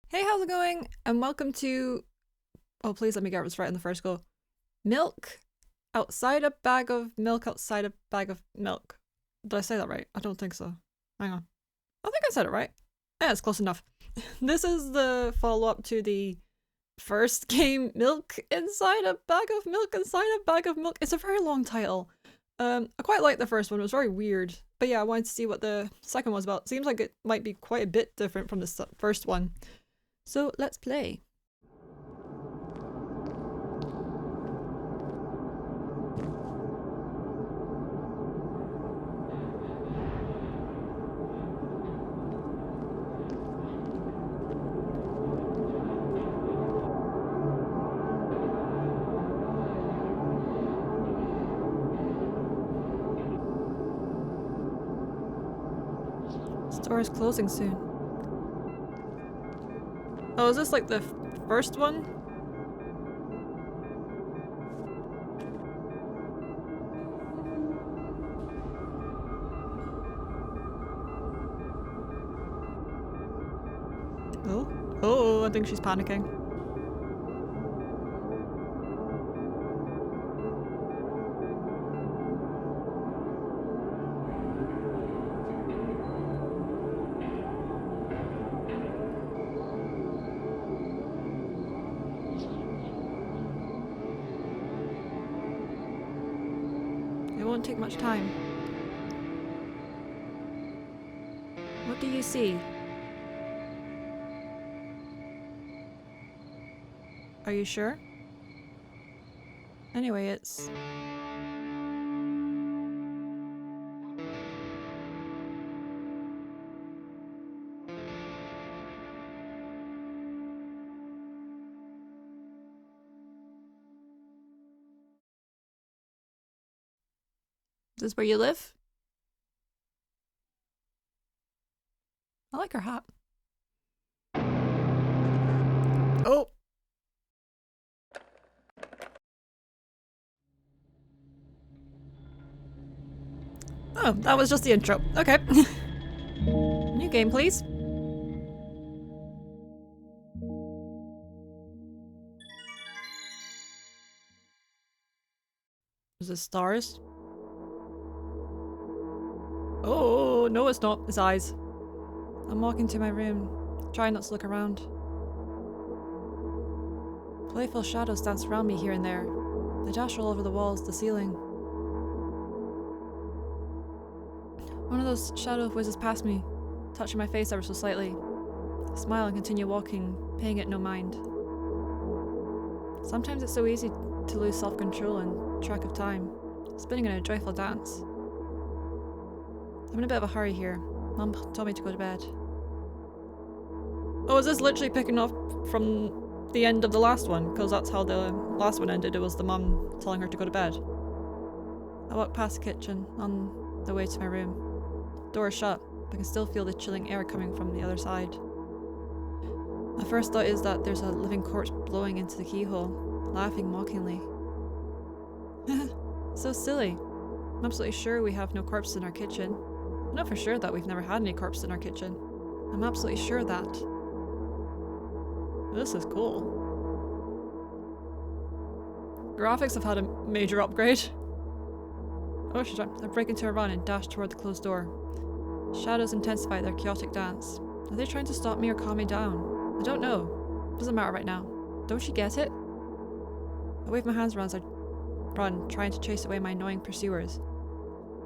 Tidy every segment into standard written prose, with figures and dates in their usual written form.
Hey, how's it going? And welcome to. Oh, please let me get this right in the first go. Milk outside a bag of milk outside a bag of milk. Did I say that right? I don't think so. Hang on. I think I said it right. Yeah, it's close enough. This is the follow up to the first game, Milk Inside a Bag of Milk Inside a Bag of Milk. It's a very long title. I quite liked the first one. It was very weird. But yeah, I wanted to see what the second was about. Seems like it might be quite a bit different from the first one. So let's play. Store is closing soon. Oh, is this like the first one? Oh. Oh, I think she's panicking. It won't take much time. What do you see? Are you sure? Anyway, it's... Is this where you live? I like her hat. Oh! Oh, that was just the intro. Okay. New game, please. Is this stars? Oh, no it's not. It's eyes. I'm walking to my room, trying not to look around. Playful shadows dance around me here and there. They dash all over the walls, the ceiling. One of those shadows whizzes past me, touching my face ever so slightly. I smile and continue walking, paying it no mind. Sometimes it's so easy to lose self-control and track of time, spinning in a joyful dance. I'm in a bit of a hurry here. Mum told me to go to bed. Oh, is this literally picking up from the end of the last one? Because that's how the last one ended. It was the mum telling her to go to bed. I walk past the kitchen on the way to my room. Door is shut, but I can still feel the chilling air coming from the other side. My first thought is that there's a living corpse blowing into the keyhole, laughing mockingly. So silly. I'm absolutely sure we have no corpses in our kitchen. I know for sure that we've never had any corpses in our kitchen. I'm absolutely sure of that. This is cool. Graphics have had a major upgrade. Oh shit, I break into a run and dash toward the closed door. Shadows intensify their chaotic dance. Are they trying to stop me or calm me down? I don't know. Doesn't matter right now. Don't you get it? I wave my hands around as I run, trying to chase away my annoying pursuers.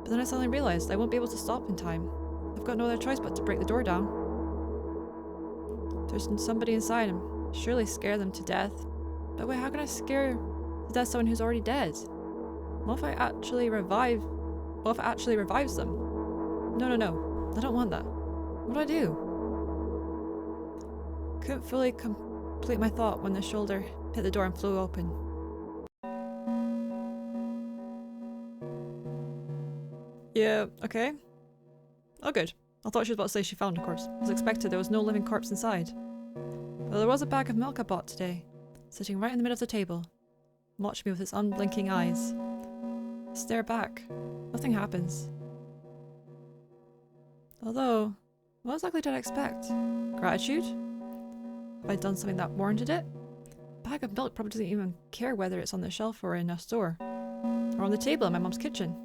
But then I suddenly realized I won't be able to stop in time. I've got no other choice but to break the door down. There's somebody inside and surely scare them to death. But wait, how can I scare to death someone who's already dead? What if it actually revives them? No. I don't want that. What do I do? Couldn't fully complete my thought when the shoulder hit the door and flew open. Yeah, okay. Oh good. I thought she was about to say she found a corpse. As expected, there was no living corpse inside. But there was a bag of milk I bought today, sitting right in the middle of the table. Watched me with its unblinking eyes. I stare back. Nothing happens. Although, what exactly did I expect? Gratitude? Have I done something that warranted it? A bag of milk probably doesn't even care whether it's on the shelf or in a store. Or on the table in my mum's kitchen.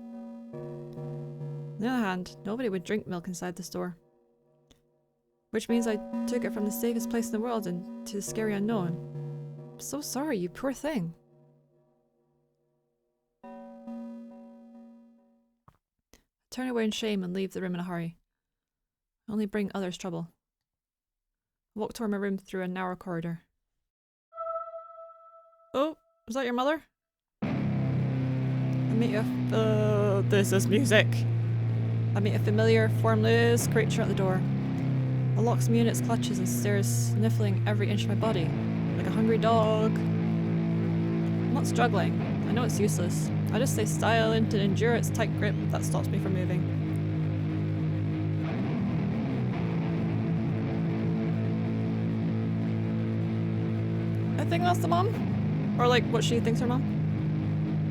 On the other hand, nobody would drink milk inside the store. Which means I took it from the safest place in the world into the scary unknown. I'm so sorry, you poor thing. I turn away in shame and leave the room in a hurry. I only bring others trouble. I walk toward my room through a narrow corridor. Oh, is that your mother? I meet this is music. I meet a familiar, formless creature at the door. It locks me in its clutches and stares, sniffling every inch of my body, like a hungry dog. I'm not struggling. I know it's useless. I just stay silent and endure its tight grip that stops me from moving. I think that's the mom. Or like what she thinks her mom.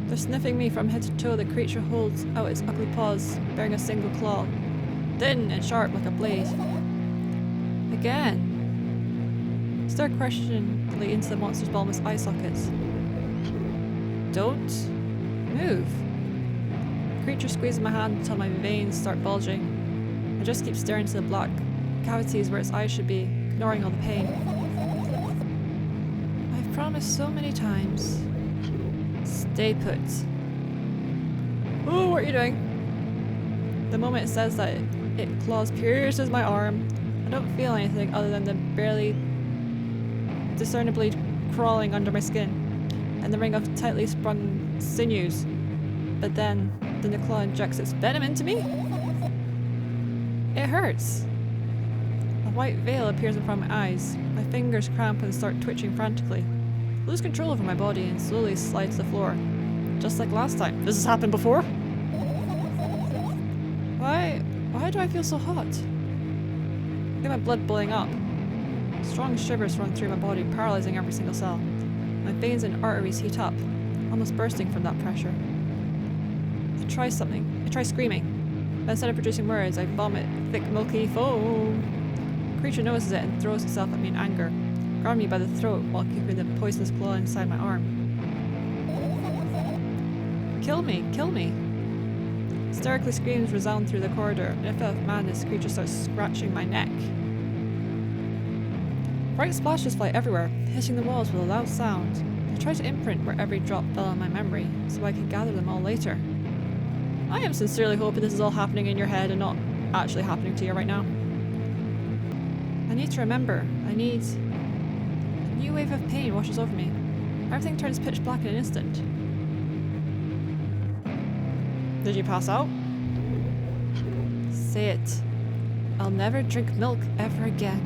They're sniffing me from head to toe. The creature holds out its ugly paws, bearing a single claw, thin and sharp like a blade. Again. Stare questioningly into the monster's bulbous eye sockets. Don't move. The creature squeezes my hand until my veins start bulging. I just keep staring into the black cavities where its eyes should be, ignoring all the pain. I've promised so many times. Stay put. Oh, what are you doing? The moment it says that, it claws pierces my arm. I don't feel anything other than the barely discernibly crawling under my skin and the ring of tightly sprung sinews. But then the claw injects its venom into me? It hurts. A white veil appears in front of my eyes. My fingers cramp and start twitching frantically. I lose control over my body and slowly slide to the floor. Just like last time. This has happened before? Why do I feel so hot? I feel my blood boiling up. Strong shivers run through my body, paralyzing every single cell. My veins and arteries heat up, almost bursting from that pressure. I try something. I try screaming. But instead of producing words, I vomit thick, milky foam. The creature notices it and throws itself at me in anger, grabbing me by the throat while keeping the poisonous claw inside my arm. Kill me! Kill me! Hysterically screams resound through the corridor, and in a fit of madness, the creature starts scratching my neck. Bright splashes fly everywhere, hitting the walls with a loud sound. I try to imprint where every drop fell in my memory, so I can gather them all later. I am sincerely hoping this is all happening in your head and not actually happening to you right now. I need to remember. A new wave of pain washes over me. Everything turns pitch black in an instant. Did you pass out? Say it. I'll never drink milk ever again.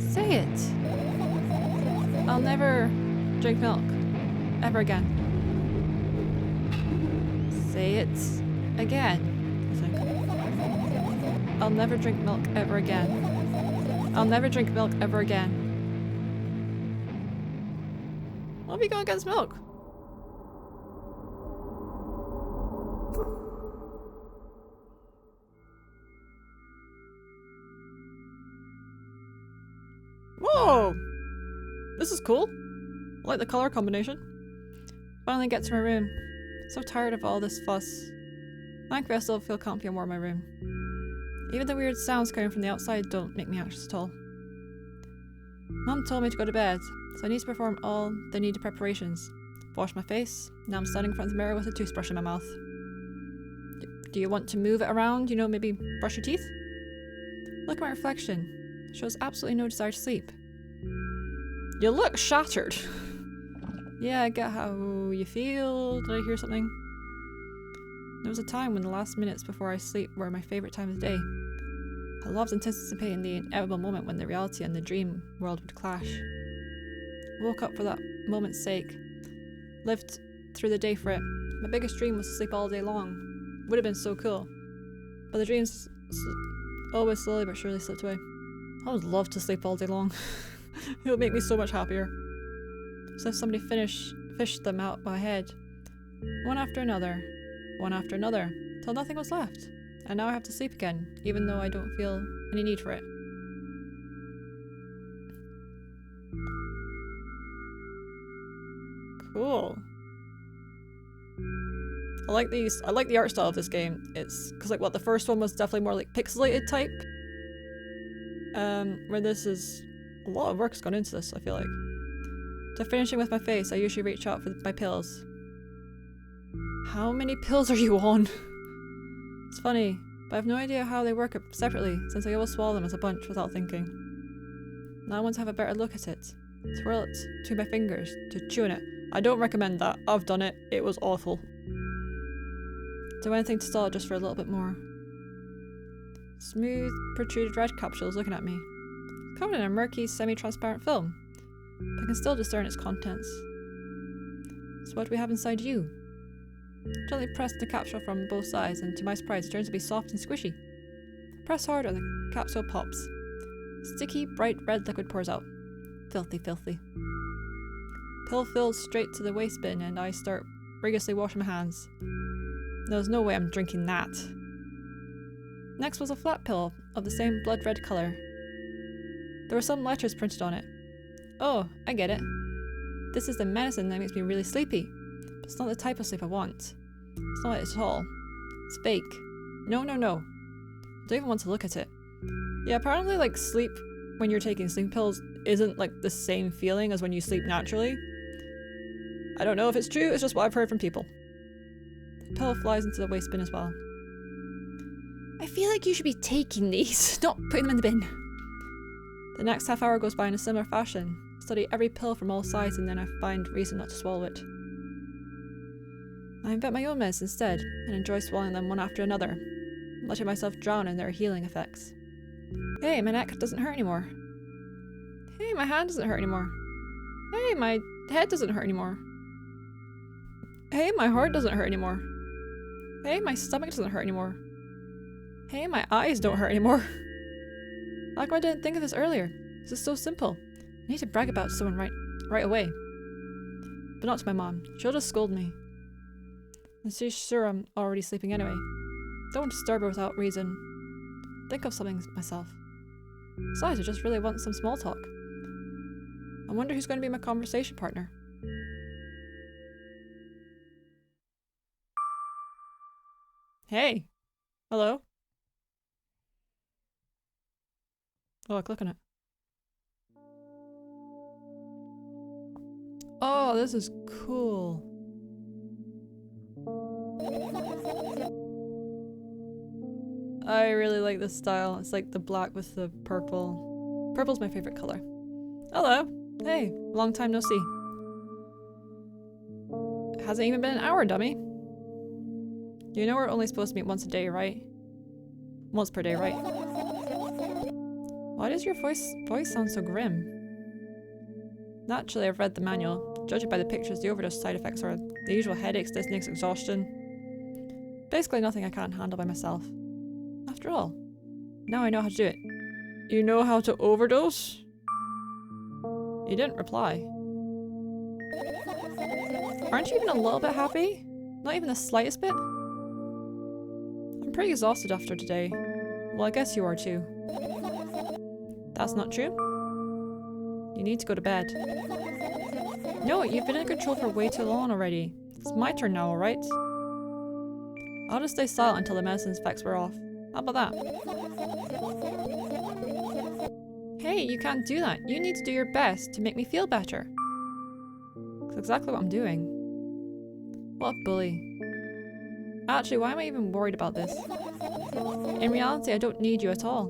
Say it. I'll never drink milk ever again. Say it again, I think. I'll never drink milk ever again. I'll never drink milk ever again. What have you got against milk? Whoa! This is cool. I like the color combination. Finally get to my room. So tired of all this fuss. Thankfully I still feel comfy and warm in my room. Even the weird sounds coming from the outside don't make me anxious at all. Mum told me to go to bed, so I need to perform all the needed preparations. Wash my face. Now I'm standing in front of the mirror with a toothbrush in my mouth. Do you want to move it around? You know, maybe brush your teeth? Look at my reflection. It shows absolutely no desire to sleep. You look shattered. Yeah, I get how you feel. Did I hear something? There was a time when the last minutes before I sleep were my favourite time of the day. I loved anticipating the inevitable moment when the reality and the dream world would clash. I woke up for that moment's sake. Lived through the day for it. My biggest dream was to sleep all day long. Would have been so cool. But the dreams always slowly but surely slipped away. I would love to sleep all day long. It would make me so much happier. So if somebody fished them out my head, one after another, till nothing was left. And now I have to sleep again, even though I don't feel any need for it. Cool. I like the art style of this game. It's because like what the first one was definitely more like pixelated type. Where this is a lot of work's gone into this, I feel like. To finishing with my face, I usually reach out for my pills. How many pills are you on? It's funny, but I have no idea how they work separately, since I always swallow them as a bunch without thinking. Now I want to have a better look at it. Twirl it to my fingers, to chew on it. I don't recommend that. I've done it. It was awful. Do anything to stall it just for a little bit more. Smooth, protruded red capsules looking at me. Covered in a murky, semi-transparent film, but I can still discern its contents. So what do we have inside you? Gently press the capsule from both sides, and to my surprise it turns to be soft and squishy. Press hard and the capsule pops. Sticky, bright red liquid pours out. Filthy, filthy. Pill fills straight to the waste bin, and I start rigorously washing my hands. There's no way I'm drinking that. Next was a flat pill of the same blood red colour. There were some letters printed on it. Oh, I get it. This is the medicine that makes me really sleepy. But it's not the type of sleep I want. It's not it at all. It's fake. No, no, no. I don't even want to look at it. Yeah, apparently like sleep when you're taking sleep pills isn't like the same feeling as when you sleep naturally. I don't know if it's true, it's just what I've heard from people. The pill flies into the waste bin as well. I feel like you should be taking these, not putting them in the bin. The next half hour goes by in a similar fashion. Study every pill from all sides and then I find reason not to swallow it. I invent my own meds instead and enjoy swallowing them one after another, letting myself drown in their healing effects. Hey, my neck doesn't hurt anymore. Hey, my hand doesn't hurt anymore. Hey, my head doesn't hurt anymore. Hey, my heart doesn't hurt anymore. Hey, my stomach doesn't hurt anymore. Hey, my eyes don't hurt anymore. How come I didn't think of this earlier? This is so simple. I need to brag about someone right away. But not to my mom. She'll just scold me. And she's sure I'm already sleeping anyway. Don't disturb her without reason. Think of something myself. Besides, I just really want some small talk. I wonder who's going to be my conversation partner. Hey! Hello? Oh, I click on it. Oh, this is cool. I really like this style. It's like the black with the purple. Purple's my favorite color. Hello. Hey, long time no see. It hasn't even been an hour, dummy. You know we're only supposed to meet once a day, right? Once per day, right? Why does your voice sound so grim? Naturally, I've read the manual. Judging by the pictures, the overdose side effects are the usual headaches, dizziness, exhaustion. Basically nothing I can't handle by myself. After all, now I know how to do it. You know how to overdose? You didn't reply. Aren't you even a little bit happy? Not even the slightest bit? I'm pretty exhausted after today. Well, I guess you are too. That's not true. You need to go to bed. No, you've been in control for way too long already. It's my turn now, alright? I'll just stay silent until the medicine's effects wear off. How about that? Hey, you can't do that. You need to do your best to make me feel better. That's exactly what I'm doing. What a bully. Actually, why am I even worried about this? In reality, I don't need you at all.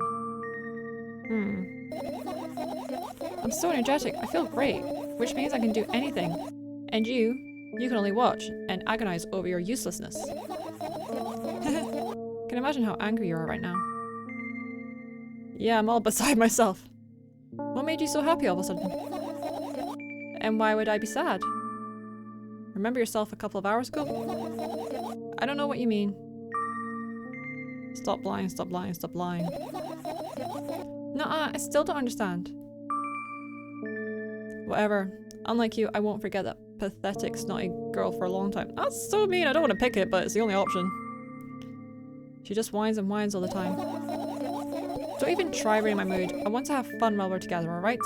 I'm so energetic, I feel great, which means I can do anything. And you can only watch and agonize over your uselessness. Can imagine how angry you are right now. Yeah, I'm all beside myself. What made you so happy all of a sudden? And why would I be sad? Remember yourself a couple of hours ago? I don't know what you mean. Stop lying, stop lying, stop lying. Nuh-uh, I still don't understand. Whatever. Unlike you, I won't forget that pathetic, snotty girl for a long time. That's so mean, I don't want to pick it, but it's the only option. She just whines and whines all the time. Don't even try reading my mood. I want to have fun while we're together, alright?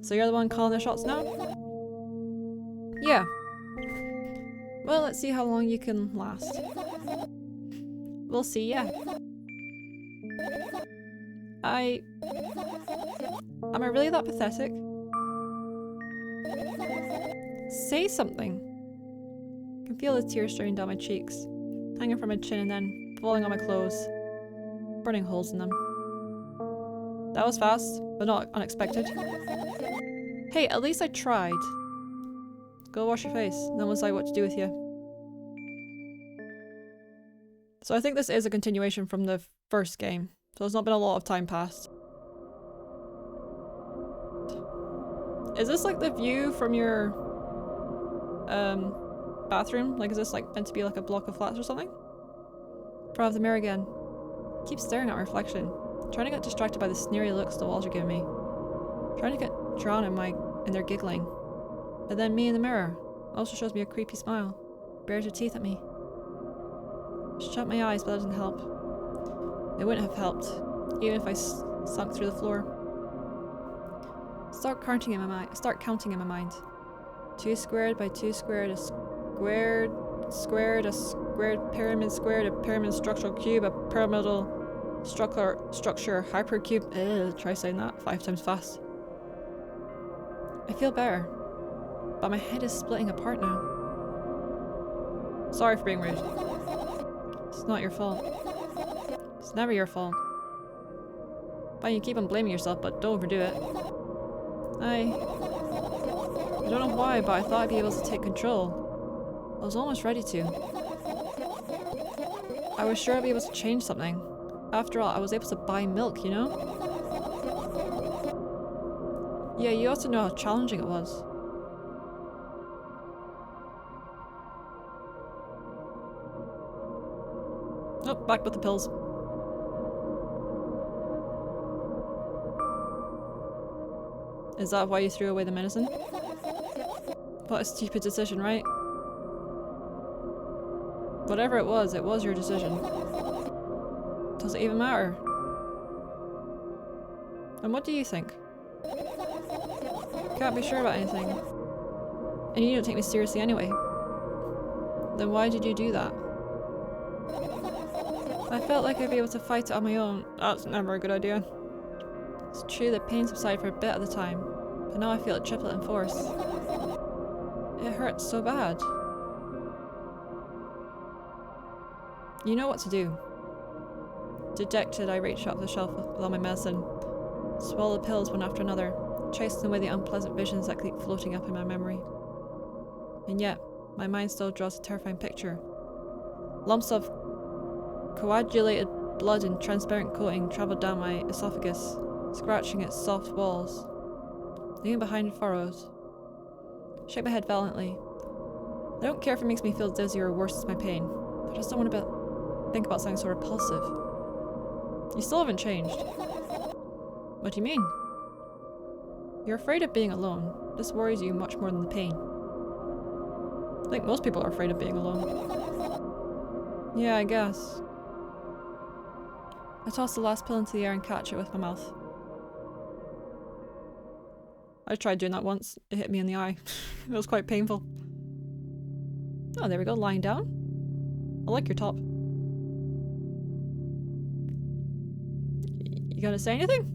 So you're the one calling the shots now? Yeah. Well, let's see how long you can last. We'll see, yeah. Am I really that pathetic? Say something. I can feel the tears streaming down my cheeks, hanging from my chin and then falling on my clothes, burning holes in them. That was fast, but not unexpected. Hey, at least I tried. Go wash your face, then we'll decide what to do with you. So I think this is a continuation from the first game, so there's not been a lot of time passed. Is this like the view from your bathroom? Like, is this like meant to be like a block of flats or something? In front of the mirror again. Keep staring at my reflection, trying to get distracted by the sneery looks the walls are giving me. Trying to get drowned in their giggling. But then me in the mirror also shows me a creepy smile, bares her teeth at me. Shut my eyes, but that doesn't help. It wouldn't have helped, even if I sunk through the floor. Start counting in my mind. 2 squared by 2 squared, a squared, squared, a squared pyramid squared, a pyramid structural cube, a pyramidal structure hypercube. Try saying that 5 times fast. I feel better, but my head is splitting apart now. Sorry for being rude. It's not your fault. It's never your fault. Fine, you keep on blaming yourself, but don't overdo it. I don't know why, but I thought I'd be able to take control. I was almost ready to. I was sure I'd be able to change something. After all, I was able to buy milk, you know? Yeah, you also know how challenging it was. Oh, back with the pills. Is that why you threw away the medicine? What a stupid decision, right? Whatever it was your decision. Does it even matter? And what do you think? Can't be sure about anything. And you don't take me seriously anyway. Then why did you do that? I felt like I'd be able to fight it on my own. That's never a good idea. It's true that pain subsided for a bit at the time, but now I feel it triple in force. It hurts so bad. You know what to do. Dejected, I reached up the shelf with all my medicine, swallowed pills one after another, chasing away the unpleasant visions that keep floating up in my memory. And yet, my mind still draws a terrifying picture. Lumps of coagulated blood in transparent coating traveled down my esophagus, scratching its soft walls, leaving behind furrows. Shake my head violently. I don't care if it makes me feel dizzy or worsens my pain, but I just don't want to think about something so repulsive. You still haven't changed. What do you mean? You're afraid of being alone. This worries you much more than the pain. I think most people are afraid of being alone. Yeah, I guess. I toss the last pill into the air and catch it with my mouth. I tried doing that once. It hit me in the eye. It was quite painful. Oh, there we go, lying down. I like your top. You gonna say anything?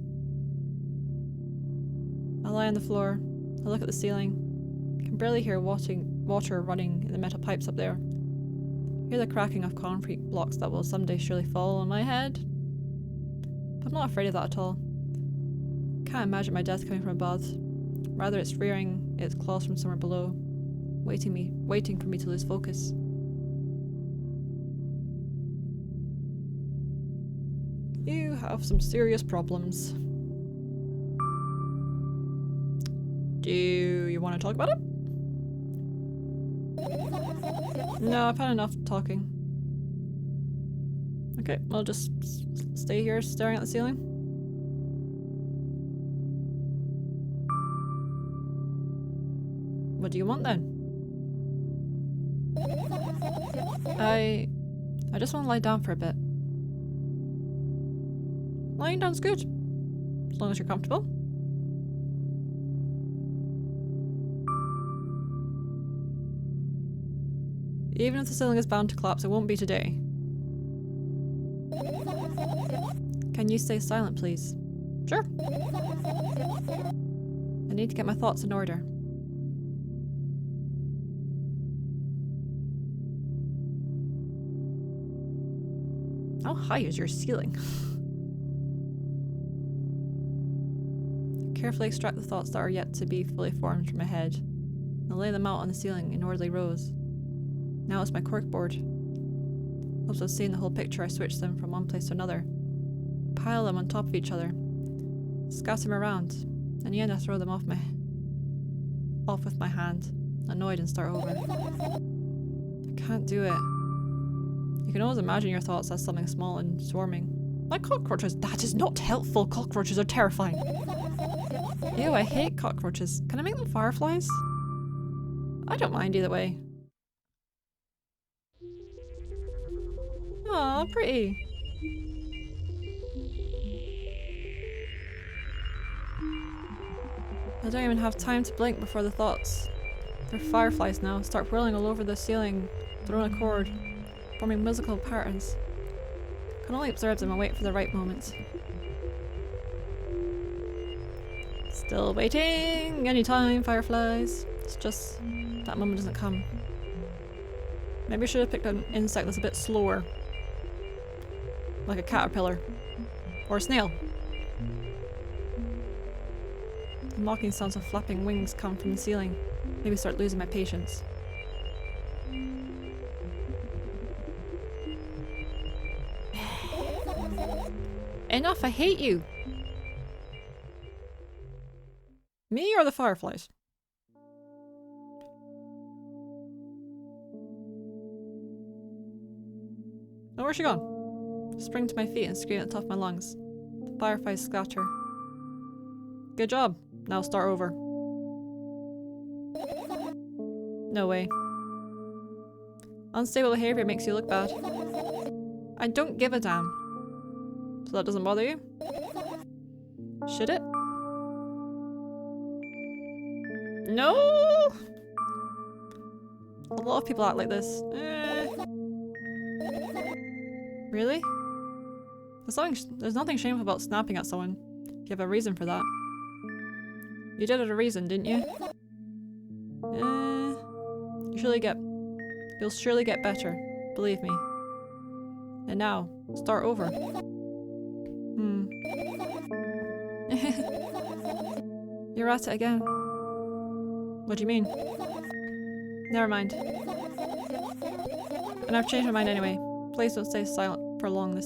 I lie on the floor. I look at the ceiling. I can barely hear water running in the metal pipes up there. I hear the cracking of concrete blocks that will someday surely fall on my head. But I'm not afraid of that at all. Can't imagine my death coming from above. Rather, it's rearing its claws from somewhere below, waiting for me to lose focus. You have some serious problems. Do you want to talk about it? No, I've had enough talking. Okay, I'll just stay here staring at the ceiling. What do you want then? I I just want to lie down for a bit. Lying down's good. As long as you're comfortable. Even if the ceiling is bound to collapse, it won't be today. Can you stay silent, please? Sure. I need to get my thoughts in order. How high is your ceiling? Carefully extract the thoughts that are yet to be fully formed from my head and lay them out on the ceiling in orderly rows. Now it's my corkboard. Once I've seen the whole picture, I switch them from one place to another. Pile them on top of each other. Scatter them around. In the end, I throw them off with my hand, annoyed, and start over. I can't do it. You can always imagine your thoughts as something small and swarming. Like cockroaches. That is not helpful. Cockroaches are terrifying. Ew, I hate cockroaches. Can I make them fireflies? I don't mind either way. Aw, pretty. I don't even have time to blink before the thoughts. They're fireflies now, start whirling all over the ceiling, throwing a cord, forming musical patterns. I can only observe them and wait for the right moment. Still waiting! Anytime, fireflies. It's just that moment doesn't come. Maybe I should have picked an insect that's a bit slower. Like a caterpillar. Or a snail. The mocking sounds of flapping wings come from the ceiling. Maybe start losing my patience. Enough, I hate you! Me or the fireflies? Oh, where's she gone? Spring to my feet and scream at the top of my lungs. The fireflies scatter. Good job. Now start over. No way. Unstable behavior makes you look bad. I don't give a damn. So that doesn't bother you? Should it? No! A lot of people act like this. Really? There's nothing shameful about snapping at someone. If you have a reason for that. You did it a reason, didn't you? You'll surely get better. Believe me. And now, start over. You're at it again. What do you mean? Never mind. And I've changed my mind anyway. Please don't stay silent for long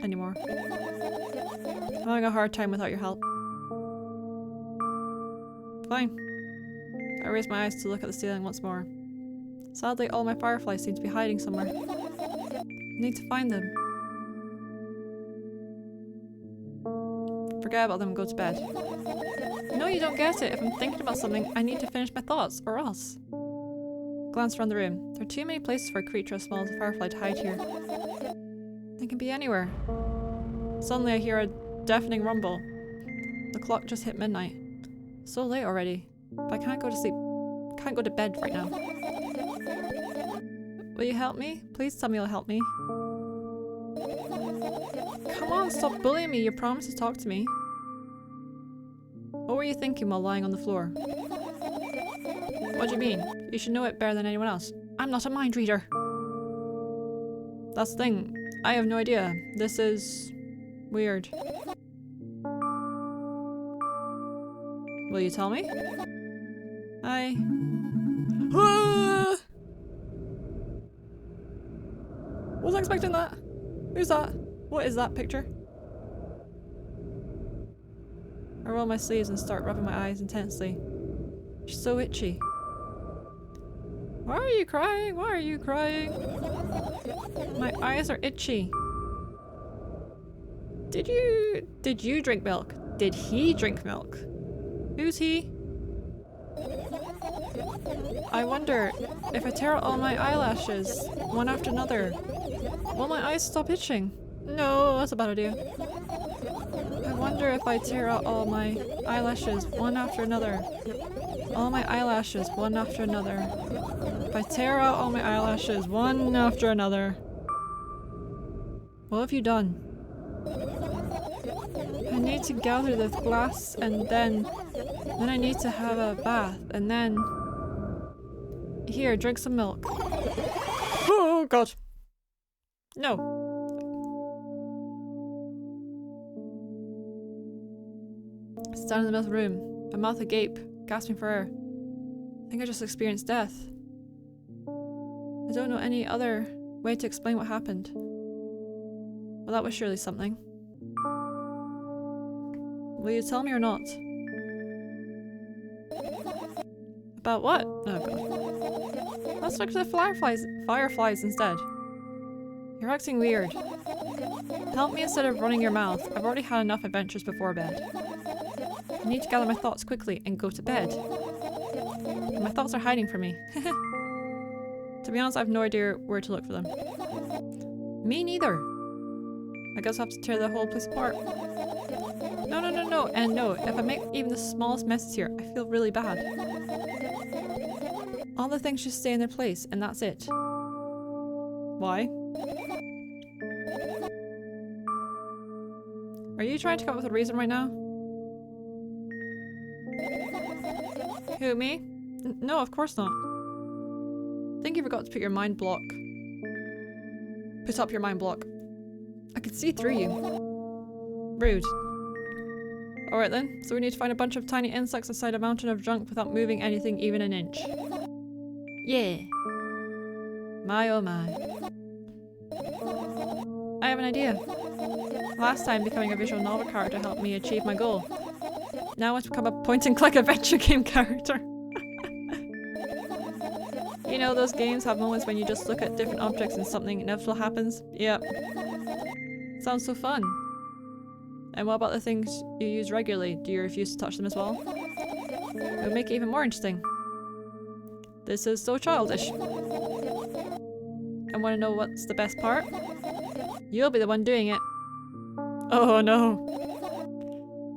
anymore. I'm having a hard time without your help. Fine. I raise my eyes to look at the ceiling once more. Sadly, all my fireflies seem to be hiding somewhere. I need to find them. Forget about them and go to bed. No, you don't get it. If I'm thinking about something, I need to finish my thoughts, or else. Glance around the room. There are too many places for a creature as small as a firefly to hide here. They can be anywhere. Suddenly I hear a deafening rumble. The clock just hit midnight. So late already. But I can't go to sleep. Can't go to bed right now. Will you help me? Please tell me you'll help me. Come on, stop bullying me. You promised to talk to me. What were you thinking while lying on the floor? What do you mean? You should know it better than anyone else. I'm not a mind reader. That's the thing. I have no idea. This is weird. Will you tell me? Ah! Wasn't expecting that. Who's that? What is that picture? I roll my sleeves and start rubbing my eyes intensely. She's so itchy. Why are you crying? Why are you crying? My eyes are itchy. Did you drink milk? Did he drink milk? Who's he? I wonder if I tear out all my eyelashes, one after another, Will my eyes stop itching? No, that's a bad idea. I wonder if I tear out all my eyelashes one after another. All my eyelashes one after another. If I tear out all my eyelashes one after another. What have you done? I need to gather the glass and then I need to have a bath and then... Here, drink some milk. Oh god. No. I stand in the middle of the room, my mouth agape, gasping for air. I think I just experienced death. I don't know any other way to explain what happened. Well, that was surely something. Will you tell me or not? About what? Oh god. Let's look at the fireflies instead. You're acting weird. Help me instead of running your mouth. I've already had enough adventures before bed. I need to gather my thoughts quickly and go to bed. My thoughts are hiding from me. To be honest, I have no idea where to look for them. Me neither. I guess I'll have to tear the whole place apart. No, and no. If I make even the smallest messes here, I feel really bad. All the things just stay in their place, and that's it. Why? Are you trying to come up with a reason right now? Who, me? No, of course not. I think you forgot to put your mind block. Put up your mind block. I could see through you. Rude. Alright then, so we need to find a bunch of tiny insects inside a mountain of junk without moving anything even an inch. Yeah. My oh my. I have an idea. Last time becoming a visual novel character helped me achieve my goal. Now I want to become a point-and-click adventure game character. You know those games have moments when you just look at different objects and something inevitable happens? Yep. Sounds so fun. And what about the things you use regularly? Do you refuse to touch them as well? It would make it even more interesting. This is so childish. And want to know what's the best part? You'll be the one doing it. Oh no.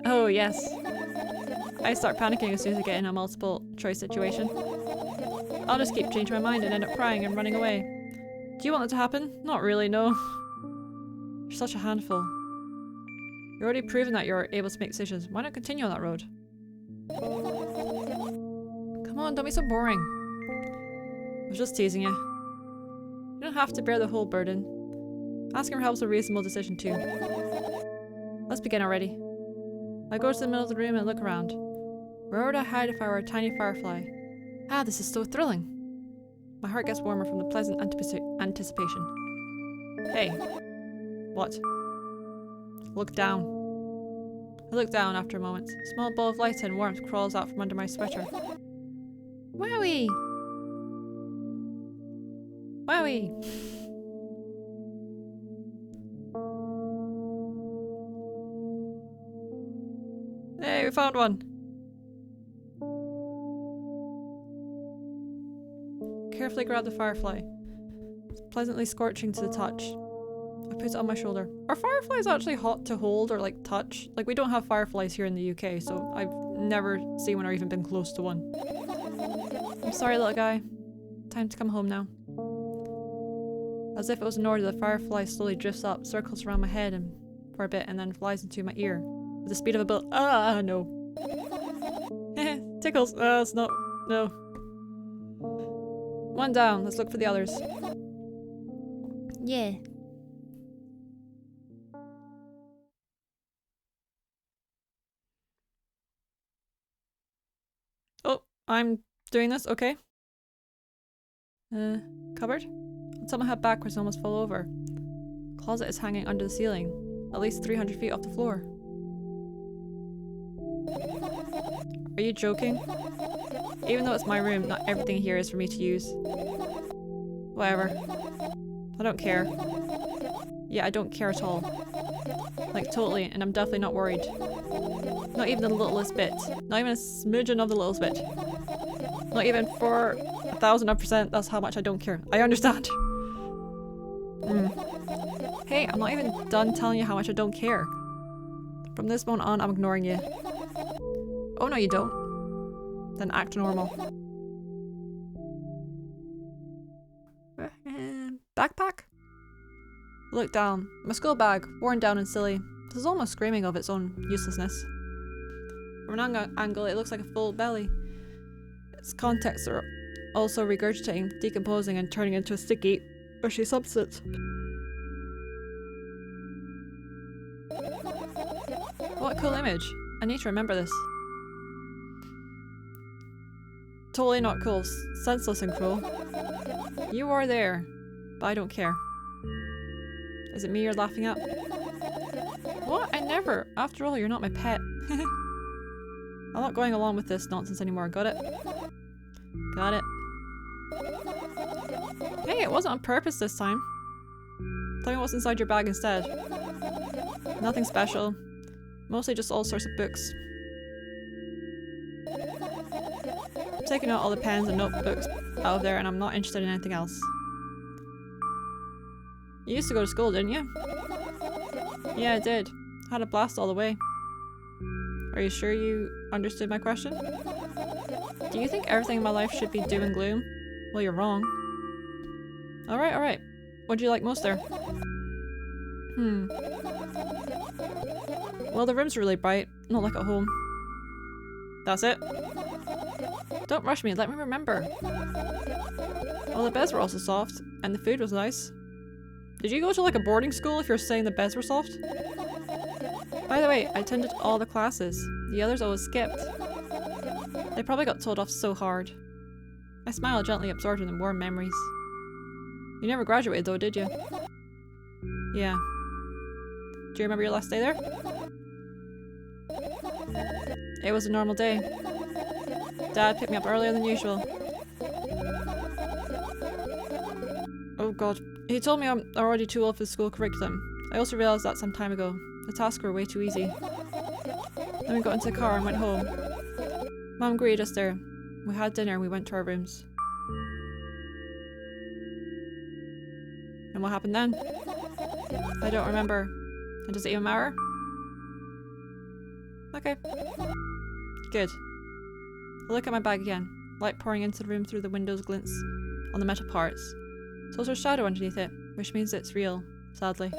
Oh yes. I start panicking as soon as I get in a multiple choice situation. I'll just keep changing my mind and end up crying and running away. Do you want that to happen? Not really, no. You're such a handful. You've already proven that you're able to make decisions. Why not continue on that road? Come on, don't be so boring. I was just teasing you. You don't have to bear the whole burden. Asking for help is a reasonable decision too. Let's begin already. I go to the middle of the room and look around. Where would I hide if I were a tiny firefly? Ah, this is so thrilling. My heart gets warmer from the pleasant anticipation. Hey. What? Look down. I look down after a moment. A small ball of light and warmth crawls out from under my sweater. Wowie! Wowie! Hey, we found one! Carefully grab the firefly. It's pleasantly scorching to the touch. I put it on my shoulder. Are fireflies actually hot to hold or like touch? Like we don't have fireflies here in the UK, so I've never seen one or even been close to one. I'm sorry, little guy. Time to come home now. As if it was an order, the firefly slowly drifts up, circles around my head and for a bit, and then flies into my ear. With the speed of a bullet. Ah, no. Tickles. It's not. No. One down. Let's look for the others. Yeah. Oh, I'm doing this. Okay. Cupboard? I'll tilt my head backwards and almost fall over. Closet is hanging under the ceiling, at least 300 feet off the floor. Are you joking? Even though it's my room, not everything here is for me to use. Whatever. I don't care. Yeah, I don't care at all. Like, totally, and I'm definitely not worried. Not even the littlest bit. Not even a smidgen of the littlest bit. Not even for 1000%, that's how much I don't care. I understand. Hey, I'm not even done telling you how much I don't care. From this moment on, I'm ignoring you. Oh no, you don't. Then act normal. Backpack? Look down. My school bag, worn down and silly. This is almost screaming of its own uselessness. From an angle, it looks like a full belly. Its contents are also regurgitating, decomposing, and turning into a sticky, mushy substance. What a cool image. I need to remember this. Totally not cool. Senseless and cruel. You are there, but I don't care. Is it me you're laughing at? What? I never. After all, you're not my pet. I'm not going along with this nonsense anymore. Got it? Got it. Hey, it wasn't on purpose this time. Tell me what's inside your bag instead. Nothing special. Mostly just all sorts of books. I'm taking out all the pens and notebooks out of there and I'm not interested in anything else. You used to go to school, didn't you? Yeah, I did. Had a blast all the way. Are you sure you understood my question? Do you think everything in my life should be doom and gloom? Well, you're wrong. Alright, alright. What'd you like most there? Well, the room's really bright. Not like at home. That's it? Don't rush me, let me remember. Well, the beds were also soft, and the food was nice. Did you go to like a boarding school if you're saying the beds were soft? By the way, I attended all the classes. The others always skipped. They probably got told off so hard. I smiled, gently absorbed in the warm memories. You never graduated though, did you? Yeah. Do you remember your last day there? It was a normal day. Dad picked me up earlier than usual. Oh god. He told me I'm already too old for the school curriculum. I also realised that some time ago. The tasks were way too easy. Then we got into the car and went home. Mom greeted us there. We had dinner and we went to our rooms. And what happened then? I don't remember. And does it even matter? Okay. Good. I look at my bag again. Light pouring into the room through the windows glints on the metal parts. So there's a shadow underneath it, which means it's real, sadly.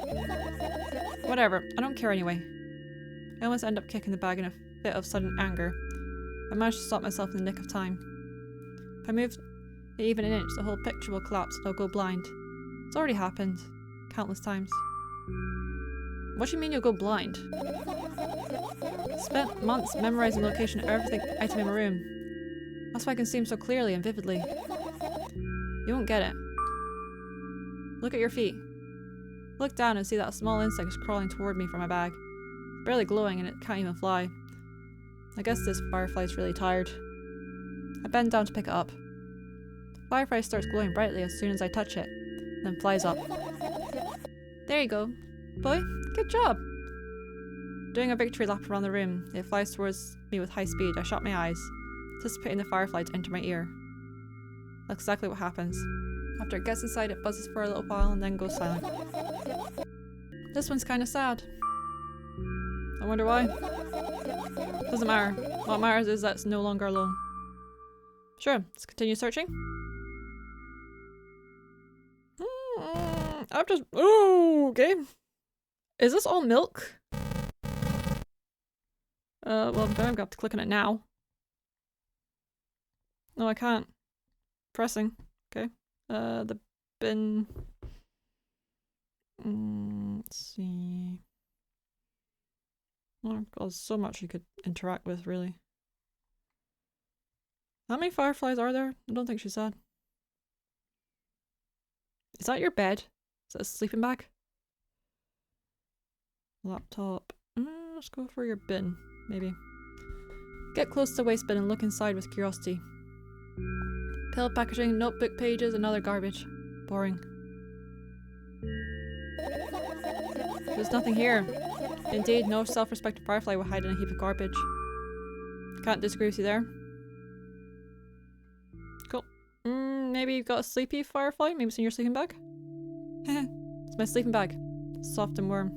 Whatever, I don't care anyway. I almost end up kicking the bag in a fit of sudden anger. I managed to stop myself in the nick of time. If I move it even an inch, the whole picture will collapse and I'll go blind. It's already happened. Countless times. What do you mean you'll go blind? Spent months memorizing the location of everything item in my room. That's why I can see him so clearly and vividly. You won't get it. Look at your feet. Look down and see that a small insect is crawling toward me from my bag. It's barely glowing and it can't even fly. I guess this firefly's really tired. I bend down to pick it up. The firefly starts glowing brightly as soon as I touch it, then flies up. There you go. Boy, good job! Doing a victory lap around the room, it flies towards me with high speed. I shut my eyes, anticipating the firefly to enter my ear. That's exactly what happens. After it gets inside, it buzzes for a little while and then goes silent. This one's kinda sad. I wonder why. Doesn't matter. What matters is that it's no longer alone. Sure, let's continue searching. I've just... Oh, okay. Is this all milk? Well, I'm gonna have to click on it now. No, I can't. Pressing. Okay. The bin... let's see... Oh, there's so much you could interact with, really. How many fireflies are there? I don't think she said. Is that your bed? Is that a sleeping bag? Laptop. Let's go for your bin, maybe. Get close to the waste bin and look inside with curiosity. Pill packaging, notebook pages, and other garbage. Boring. There's nothing here. Indeed, no self-respecting firefly will hide in a heap of garbage. Can't disagree with you there. Cool. Maybe you've got a sleepy firefly? Maybe it's in your sleeping bag? It's my sleeping bag. soft and warm.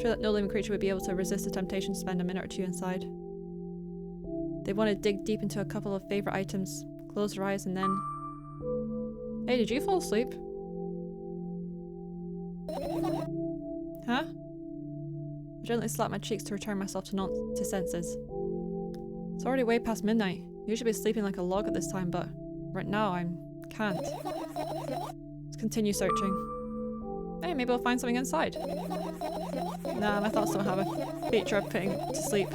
Sure that no living creature would be able to resist the temptation to spend a minute or two inside. They want to dig deep into a couple of favourite items, close their eyes and then... Hey, did you fall asleep? Huh? I gently slapped my cheeks to return myself to senses. It's already way past midnight. You should be sleeping like a log at this time, but right now can't. Let's continue searching. Hey, maybe I'll find something inside. Nah, my thoughts don't have a feature of putting to sleep.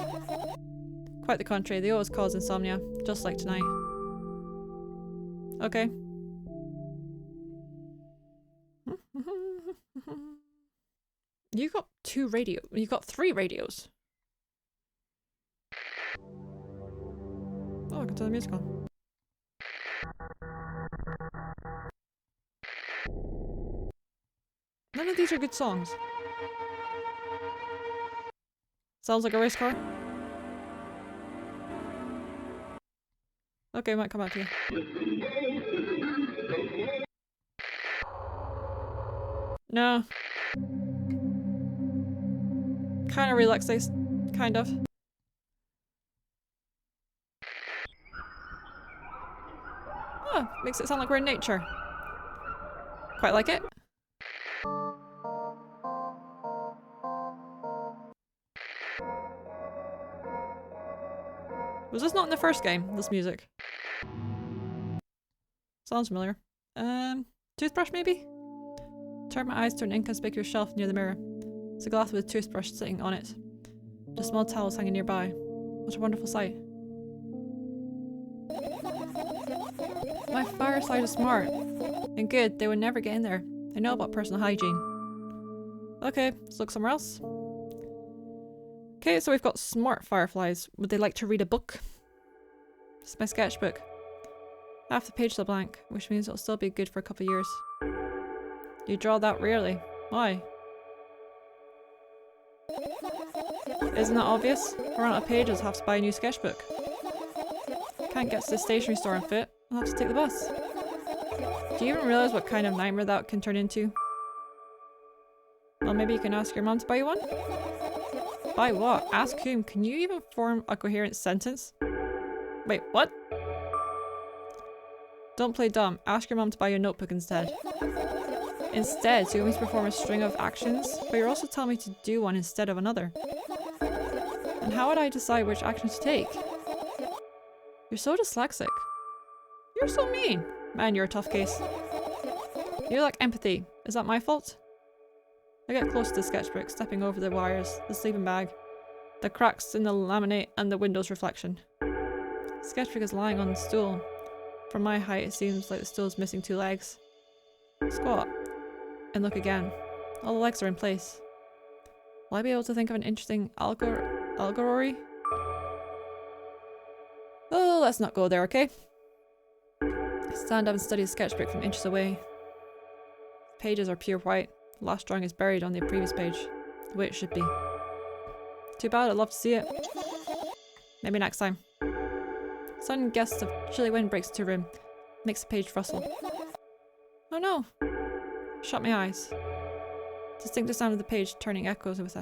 Quite the contrary, they always cause insomnia, just like tonight. Okay. You got 2 radios. You got 3 radios. Oh, I can turn the music on. None of these are good songs. Sounds like a race car. Okay, might come back to you. No. Kind of relaxation. Kind of. Oh, makes it sound like we're in nature. Quite like it. Was this not in the first game, this music? Sounds familiar. Toothbrush maybe? Turn my eyes to an inconspicuous shelf near the mirror. There's a glass with a toothbrush sitting on it. The small towels hanging nearby. What a wonderful sight. My fireside is smart. And good, they would never get in there. They know about personal hygiene. Okay, let's look somewhere else. Okay, so we've got smart fireflies. Would they like to read a book? This is my sketchbook. Half the pages are blank, which means it'll still be good for a couple of years. You draw that rarely. Why? Isn't that obvious? I run out of pages, have to buy a new sketchbook. Can't get to the stationery store and fit. I'll have to take the bus. Do you even realize what kind of nightmare that can turn into? Well, maybe you can ask your mom to buy you one? Buy what? Ask whom? Can you even form a coherent sentence? Wait, what? Don't play dumb. Ask your mom to buy you a notebook instead. Instead, so you want me to perform a string of actions, but you're also telling me to do one instead of another. And how would I decide which action to take? You're so dyslexic. You're so mean. Man, you're a tough case. You lack empathy. Is that my fault? I get close to the sketchbook, stepping over the wires, the sleeping bag, the cracks in the laminate, and the window's reflection. The sketchbook is lying on the stool. From my height, it seems like the stool is missing 2 legs. Squat. And look again. All the legs are in place. Will I be able to think of an interesting allegory? Oh, let's not go there, okay? I stand up and study the sketchbook from inches away. The pages are pure white. The last drawing is buried on the previous page, the way it should be. Too bad, I'd love to see it. Maybe next time. Sudden gust of chilly wind breaks into the room, makes the page rustle. Oh no! Shut my eyes. Distinct the sound of the page turning echoes with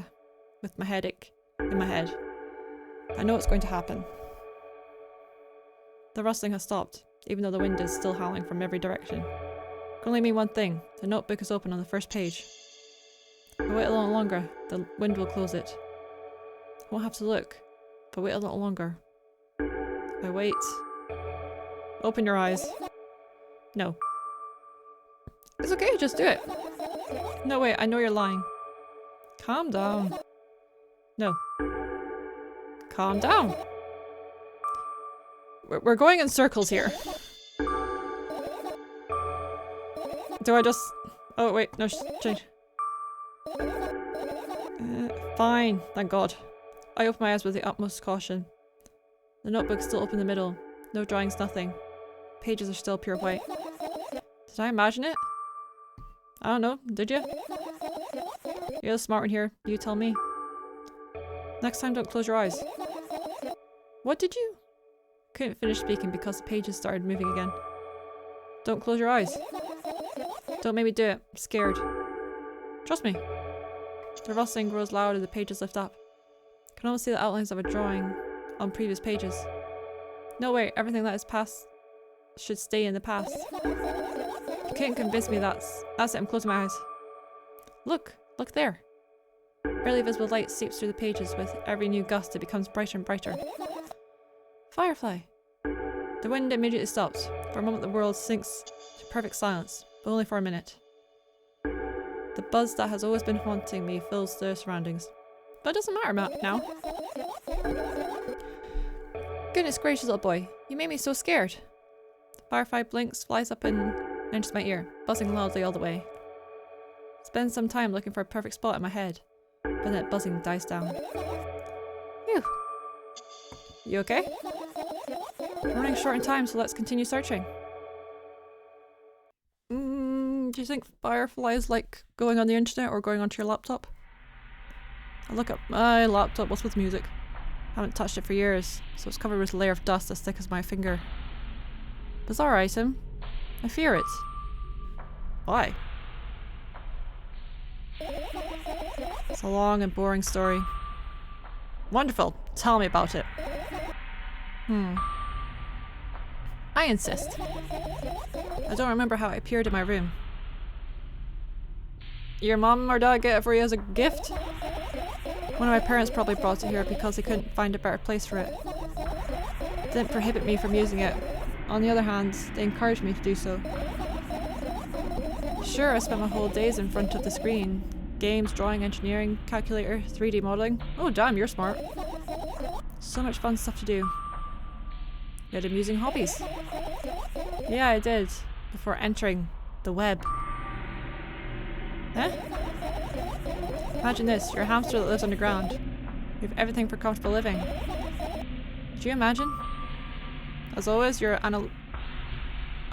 my headache in my head. I know what's going to happen. The rustling has stopped, even though the wind is still howling from every direction. It can only mean one thing. The notebook is open on the first page. If I wait a little longer, the wind will close it. I won't have to look, but wait a little longer. If I wait... Open your eyes. No. It's okay, just do it. No, wait, I know you're lying. Calm down. No. Calm down. We're going in circles here. Do I just... Oh, wait, no, change. Fine, thank God. I open my eyes with the utmost caution. The notebook's still open in the middle. No drawings, nothing. Pages are still pure white. Did I imagine it? I don't know, did you? You're the smart one here, you tell me. Next time don't close your eyes. What did you? Couldn't finish speaking because the pages started moving again. Don't close your eyes. Don't make me do it, I'm scared. Trust me. The rustling grows loud as the pages lift up. I can almost see the outlines of a drawing on previous pages. No way, everything that is past should stay in the past. You can't convince me that's it. I'm closing my eyes. Look there. Barely visible light seeps through the pages. With every new gust, it becomes brighter and brighter. Firefly. The wind immediately stops. For a moment, the world sinks to perfect silence, but only for a minute. The buzz that has always been haunting me fills the surroundings. But it doesn't matter now. Goodness gracious, little boy. You made me so scared. The firefly blinks, flies up and enters my ear, buzzing loudly all the way. Spend some time looking for a perfect spot in my head, but then that buzzing dies down. Phew. You okay? We're running short in time, so let's continue searching. Do you think Firefly is like going on the internet or going onto your laptop? I look up my laptop. What's with music? I haven't touched it for years, so it's covered with a layer of dust as thick as my finger. Bizarre item. I fear it. Why? It's a long and boring story. Wonderful. Tell me about it. I insist. I don't remember how it appeared in my room. Your mom or dad get it for you as a gift? One of my parents probably brought it here because they couldn't find a better place for it. They didn't prohibit me from using it. On the other hand, they encouraged me to do so. Sure, I spent my whole days in front of the screen. Games, drawing, engineering, calculator, 3D modeling. Oh damn, you're smart. So much fun stuff to do. You had amusing hobbies. Yeah, I did. Before entering the web. Eh? Imagine this, you're a hamster that lives underground. You have everything for comfortable living. Do you imagine? As always, your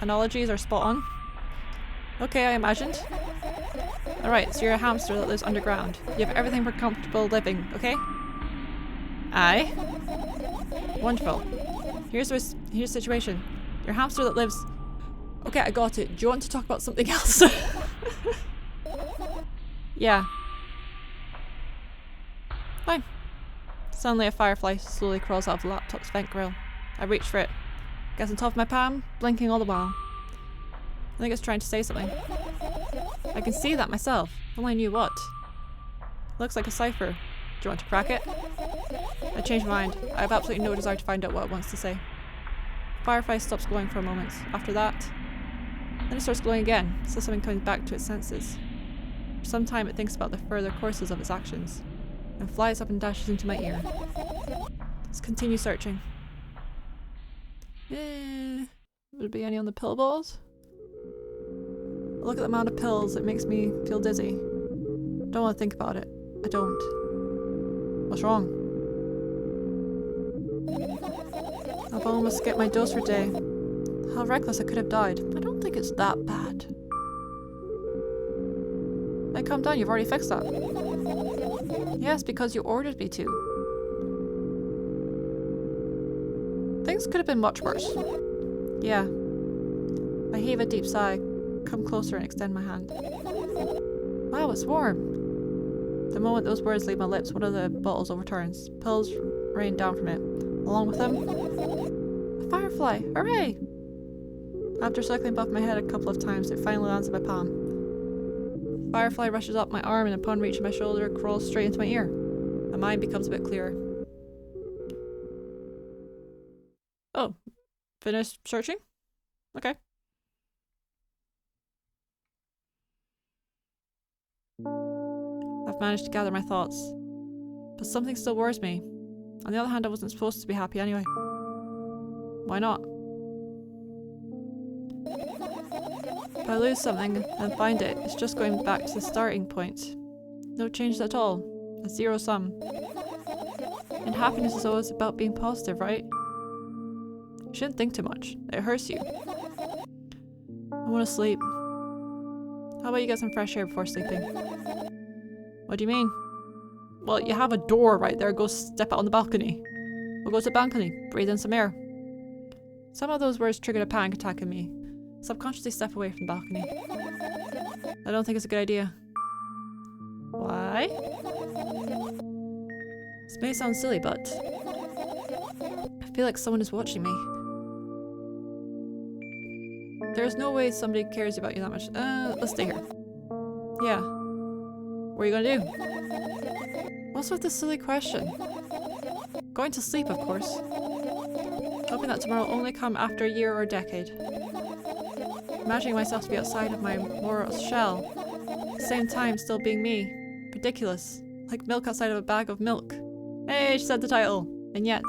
analogies are spot on. Okay, I imagined. Alright, so you're a hamster that lives underground. You have everything for comfortable living, okay? Aye. Wonderful. Here's the situation. You're a hamster that lives... Okay, I got it. Do you want to talk about something else? Yeah. Fine. Suddenly a firefly slowly crawls out of the laptop's vent grill. I reach for it. Gets on top of my palm, blinking all the while. I think it's trying to say something. I can see that myself. If only I knew what. Looks like a cipher. Do you want to crack it? I change my mind. I have absolutely no desire to find out what it wants to say. Firefly stops glowing for a moment. After that, then it starts glowing again, so something comes back to its senses. For some time it thinks about the further courses of its actions, and flies up and dashes into my ear. Let's continue searching. Would there be any on the pill balls? I look at the amount of pills, it makes me feel dizzy. Don't want to think about it. I don't. What's wrong? I've almost skipped my dose for a day. How reckless I could have died. I don't think it's that bad. Hey, calm down, you've already fixed that. Yes, because you ordered me to. Things could have been much worse. Yeah. I heave a deep sigh, come closer and extend my hand. Wow, it's warm. The moment those words leave my lips, one of the bottles overturns. Pills rain down from it. Along with them, a firefly! Hooray! After circling above my head a couple of times, it finally lands in my palm. Firefly rushes up my arm and upon reaching my shoulder, crawls straight into my ear. My mind becomes a bit clearer. Oh, finished searching? Okay. I've managed to gather my thoughts, but something still worries me. On the other hand, I wasn't supposed to be happy anyway. Why not? If I lose something and find it, it's just going back to the starting point. No changes at all. A zero sum. And happiness is always about being positive, right? You shouldn't think too much. It hurts you. I want to sleep. How about you get some fresh air before sleeping? What do you mean? Well, you have a door right there. Go step out on the balcony. We'll go to the balcony. Breathe in some air. Some of those words triggered a panic attack in me. Subconsciously step away from the balcony. I don't think it's a good idea. Why? This may sound silly, but I feel like someone is watching me. There's no way somebody cares about you that much. Let's stay here. Yeah. What are you gonna do? What's with this silly question? Going to sleep, of course. Hoping that tomorrow will only come after a year or a decade. Imagining myself to be outside of my moral shell. At the same time, still being me. Ridiculous. Like milk outside of a bag of milk. Hey, she said the title. And yet.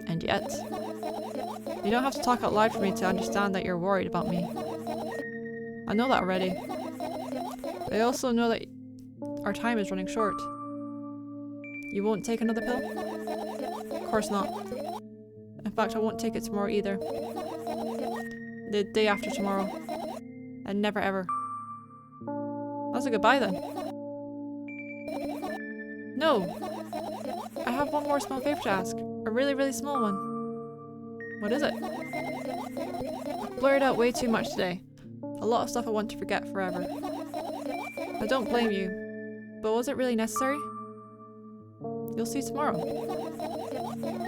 And yet. You don't have to talk out loud for me to understand that you're worried about me. I know that already. But I also know that our time is running short. You won't take another pill? Of course not. In fact, I won't take it tomorrow either. The day after tomorrow. And never ever. That's a goodbye then. No! I have one more small favor to ask. A really, really small one. What is it? I've blurred out way too much today. A lot of stuff I want to forget forever. I don't blame you. But was it really necessary? You'll see tomorrow.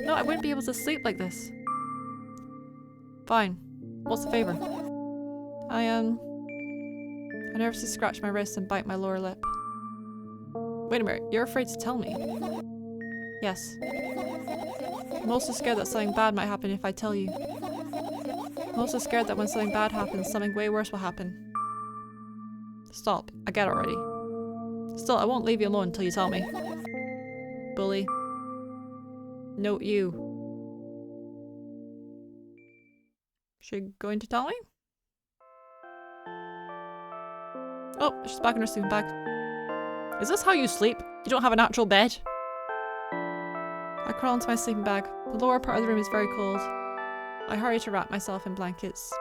No, I wouldn't be able to sleep like this. Fine. What's the favor? I nervously scratch my wrist and bite my lower lip. Wait a minute, you're afraid to tell me? Yes. I'm also scared that something bad might happen if I tell you. I'm also scared that when something bad happens, something way worse will happen. Stop. I get it already. Still, I won't leave you alone until you tell me. Bully. Note you. She going to tell me? Oh, she's back in her sleeping bag. Is this how you sleep? You don't have an actual bed? I crawl into my sleeping bag. The lower part of the room is very cold. I hurry to wrap myself in blankets,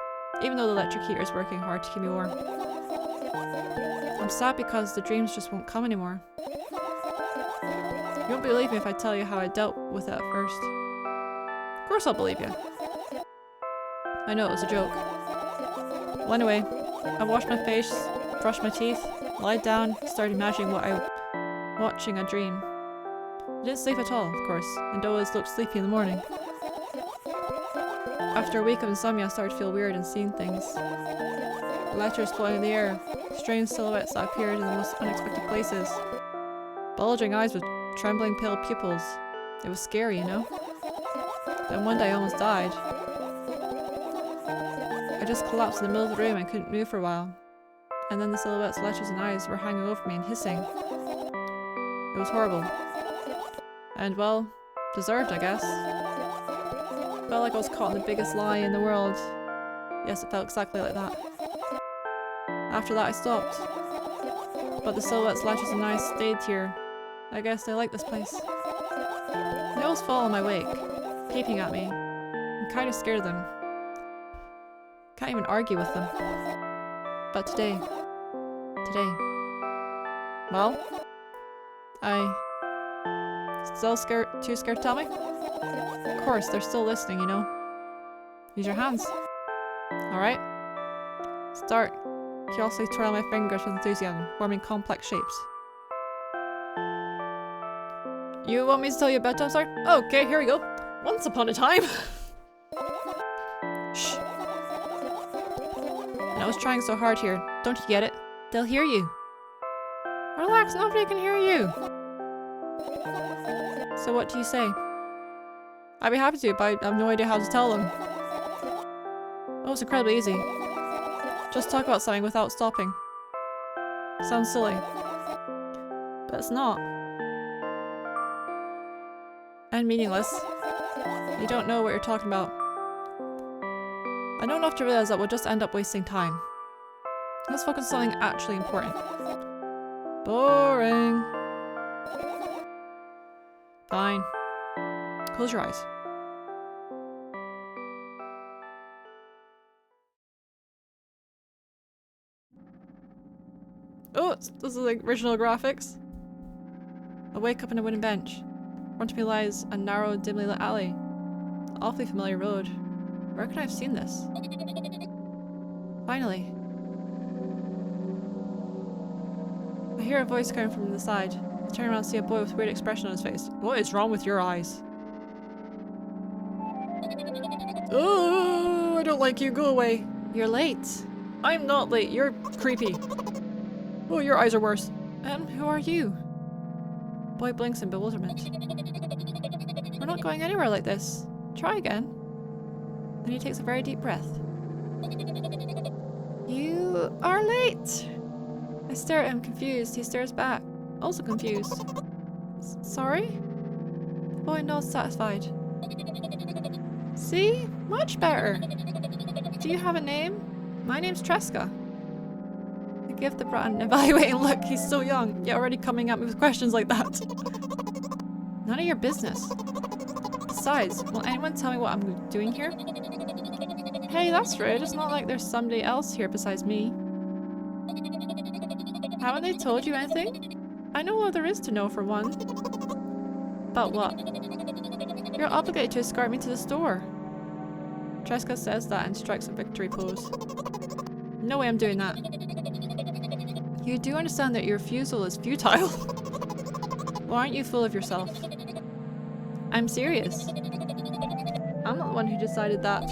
even though the electric heater is working hard to keep me warm. I'm sad because the dreams just won't come anymore. You won't believe me if I tell you how I dealt with it at first. Of course I'll believe you. I know it was a joke. Well, anyway, I washed my face, brushed my teeth, lied down, started imagining watching a dream. I didn't sleep at all, of course, and always looked sleepy in the morning. After a week of insomnia, I started to feel weird and seeing things. Letters floating in the air, strange silhouettes that appeared in the most unexpected places. Bulging eyes with trembling pale pupils. It was scary, you know? Then one day I almost died. I just collapsed in the middle of the room and couldn't move for a while. And then the silhouettes, letters and eyes were hanging over me and hissing. It was horrible. And well, deserved, I guess. Felt like I was caught in the biggest lie in the world. Yes, it felt exactly like that. After that I stopped. But the silhouettes, letters and eyes stayed here. I guess they like this place. They always fall in my wake, peeping at me. I'm kind of scared of them. Can't even argue with them. But today. Well, still too scared to tell me? Of course, they're still listening, you know. Use your hands. Alright. Start. Curiously twirl my fingers with enthusiasm, forming complex shapes. You want me to tell you a bedtime story? Okay, here we go. Once upon a time. Shh. And I was trying so hard here. Don't you get it? They'll hear you. Relax, nobody can hear you. So what do you say? I'd be happy to, but I have no idea how to tell them. Oh, it's incredibly easy. Just talk about something without stopping. Sounds silly. But it's not. And meaningless. You don't know what you're talking about. I know enough to realize that we'll just end up wasting time. Let's focus on something actually important. Boring. Fine. Close your eyes. Oh, this is like original graphics. I wake up on a wooden bench. In front of me lies a narrow, dimly lit alley. An awfully familiar road. Where could I have seen this? Finally. I hear hear a voice coming from the side. I turn around and see a boy with a weird expression on his face. What is wrong with your eyes? Oh, I don't like you. Go away. You're late. I'm not late. You're creepy. Oh, your eyes are worse. Who are you? Boy blinks in bewilderment. We're not going anywhere like this. Try again. Then he takes a very deep breath. You are late. I stare at him, confused. He stares back, also confused. Sorry? The boy nods, satisfied. See? Much better. Do you have a name? My name's Tresca. I give the brat an evaluating look. He's so young, yet already coming at me with questions like that. None of your business. Besides, will anyone tell me what I'm doing here? Hey, that's rude. It's not like there's somebody else here besides me. Haven't they told you anything? I know what there is to know for one. About what? You're obligated to escort me to the store. Tresca says that and strikes a victory pose. No way I'm doing that. You do understand that your refusal is futile. Well, aren't you full of yourself? I'm serious. I'm not the one who decided that.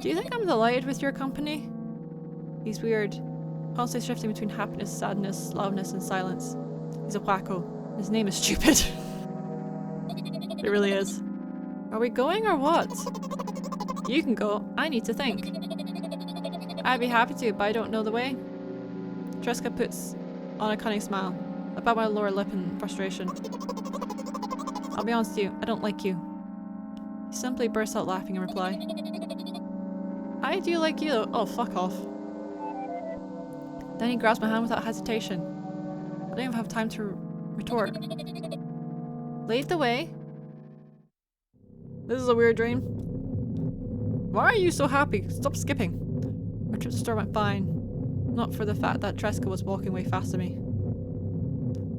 Do you think I'm delighted with your company? He's weird. Constantly shifting between happiness, sadness, loudness, and silence. He's a wacko. His name is stupid. It really is. Are we going or what? You can go. I need to think. I'd be happy to, but I don't know the way. Tresca puts on a cunning smile. I bite my lower lip in frustration. I'll be honest with you, I don't like you. He simply bursts out laughing in reply. I do like you though. Oh, fuck off. Then he grabs my hand without hesitation. I don't even have time to retort. Lead the way. This is a weird dream. Why are you so happy? Stop skipping. Our trip to the store went fine. Not for the fact that Tresca was walking way faster me.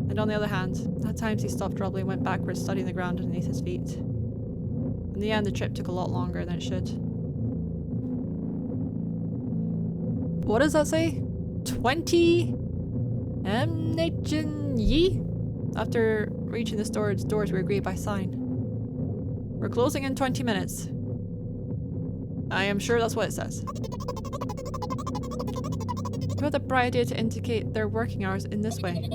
And on the other hand, at times he stopped abruptly and went backwards, studying the ground underneath his feet. In the end, the trip took a lot longer than it should. What does that say? 20 Yi? After reaching the storage doors, we agreed by sign. We're closing in 20 minutes. I am sure that's what it says. Who had the bright idea to indicate their working hours in this way?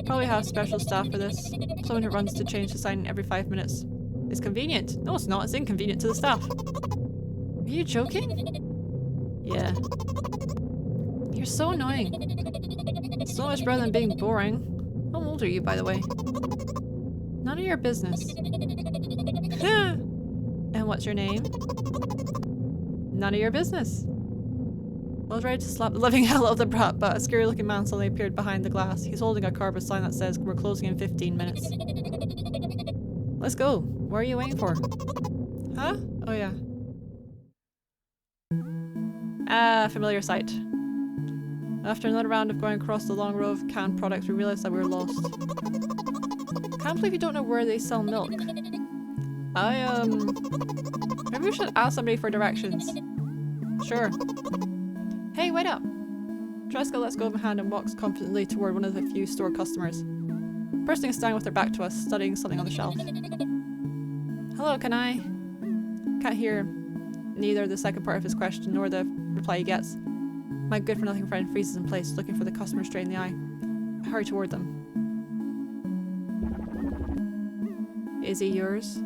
Probably have special staff for this. Someone who runs to change the sign every 5 minutes. It's convenient. No, it's not. It's inconvenient to the staff. Are you joking? Yeah. You're so annoying. So much better than being boring. How old are you, by the way? None of your business. And what's your name? None of your business. I was ready to slap the living hell out of the brat, but a scary looking man suddenly appeared behind the glass. He's holding a cardboard sign that says, "We're closing in 15 minutes. Let's go. What are you waiting for? Huh? Oh yeah. Ah, familiar sight. After another round of going across the long row of canned products, we realized that we were lost. Can't believe you don't know where they sell milk. Maybe we should ask somebody for directions. Sure. Hey, wait up! Tresca lets go of my hand and walks confidently toward one of the few store customers. The person is standing with their back to us, studying something on the shelf. Hello, can I? Can't hear neither the second part of his question nor the reply he gets. My good-for-nothing friend freezes in place, looking for the customer straight in the eye. I hurry toward them. Is he yours?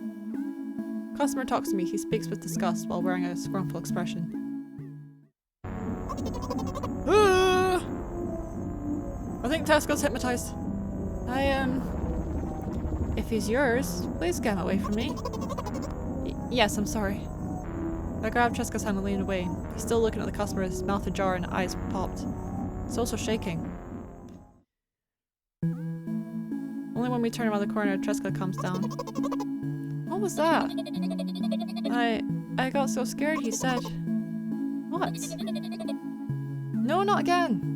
Customer talks to me. He speaks with disgust while wearing a scornful expression. I think Tesco's hypnotized. If he's yours, please get him away from me. Yes, I'm sorry. I grabbed Tresca's hand and leaned away. He's still looking at the customer, his mouth ajar and eyes popped. He's also shaking. Only when we turn around the corner, Tresca comes down. What was that? I got so scared, he said. What? No, not again!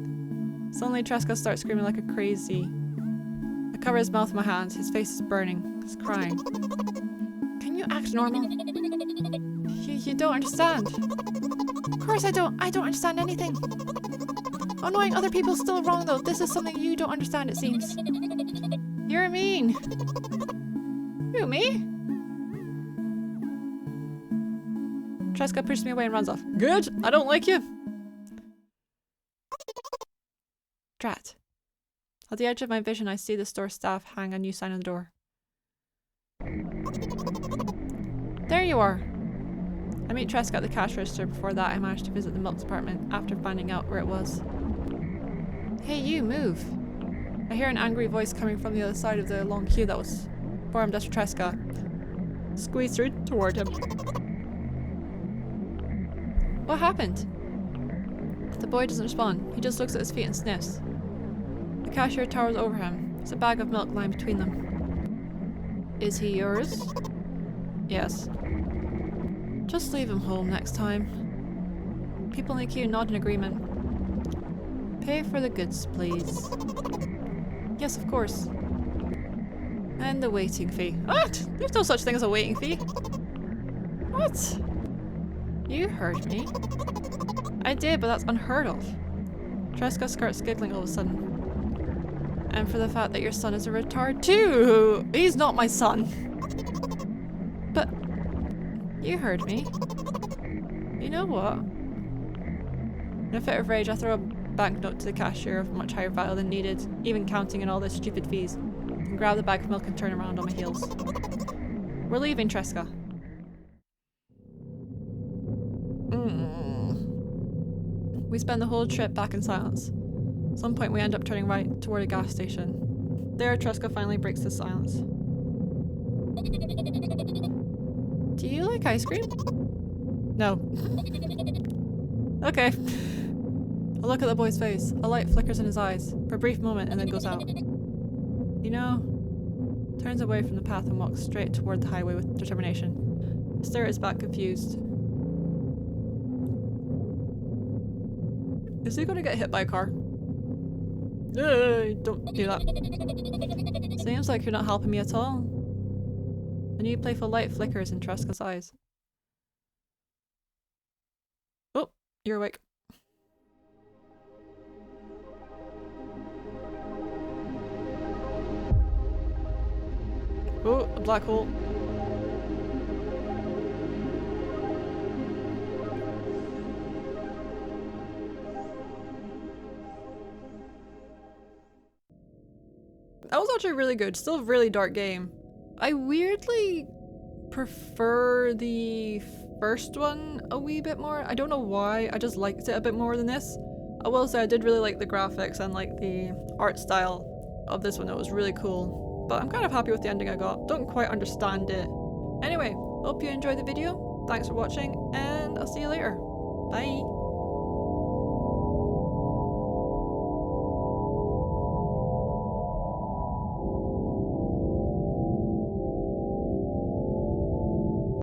Suddenly Tresca starts screaming like a crazy. I cover his mouth with my hands. His face is burning. He's crying. Can you act normal? You don't understand. Of course I don't. I don't understand anything. Annoying other people is still wrong though. This is something you don't understand, it seems. You're mean. Who, me? Tresca pushes me away and runs off. Good! I don't like you! Drat. At the edge of my vision, I see the store staff hang a new sign on the door. There you are! I meet Tresca at the cash register. Before that, I managed to visit the milk department after finding out where it was. Hey you, move! I hear an angry voice coming from the other side of the long queue that was formed after Tresca. Squeeze through toward him. What happened? The boy doesn't respond. He just looks at his feet and sniffs. The cashier towers over him. There's a bag of milk lying between them. Is he yours? Yes. Just leave him home next time. People in the queue nod in agreement. Pay for the goods, please. Yes, of course. And the waiting fee. What? There's no such thing as a waiting fee. What? You heard me. I did, but that's unheard of. Tresca starts giggling all of a sudden. And for the fact that your son is a retard too! He's not my son! But... you heard me. You know what? In a fit of rage, I throw a banknote to the cashier of much higher value than needed, even counting in all those stupid fees, and grab the bag of milk and turn around on my heels. We're leaving, Tresca. We spend the whole trip back in silence. At some point we end up turning right toward a gas station. There, Tresca finally breaks the silence. Do you like ice cream? No. Okay. I look at the boy's face. A light flickers in his eyes for a brief moment and then goes out. You know, turns away from the path and walks straight toward the highway with determination. I stare at his back, confused. Is he gonna get hit by a car? Don't do that. Seems like you're not helping me at all. A new playful light flickers in Tresca's eyes. Oh, you're awake. Oh, a black hole. That was actually really good. Still a really dark game. I weirdly prefer the first one a wee bit more. I don't know why. I just liked it a bit more than this. I will say I did really like the graphics and like the art style of this one. It was really cool. But I'm kind of happy with the ending I got. Don't quite understand it. Anyway, hope you enjoyed the video. Thanks for watching and I'll see you later. Bye!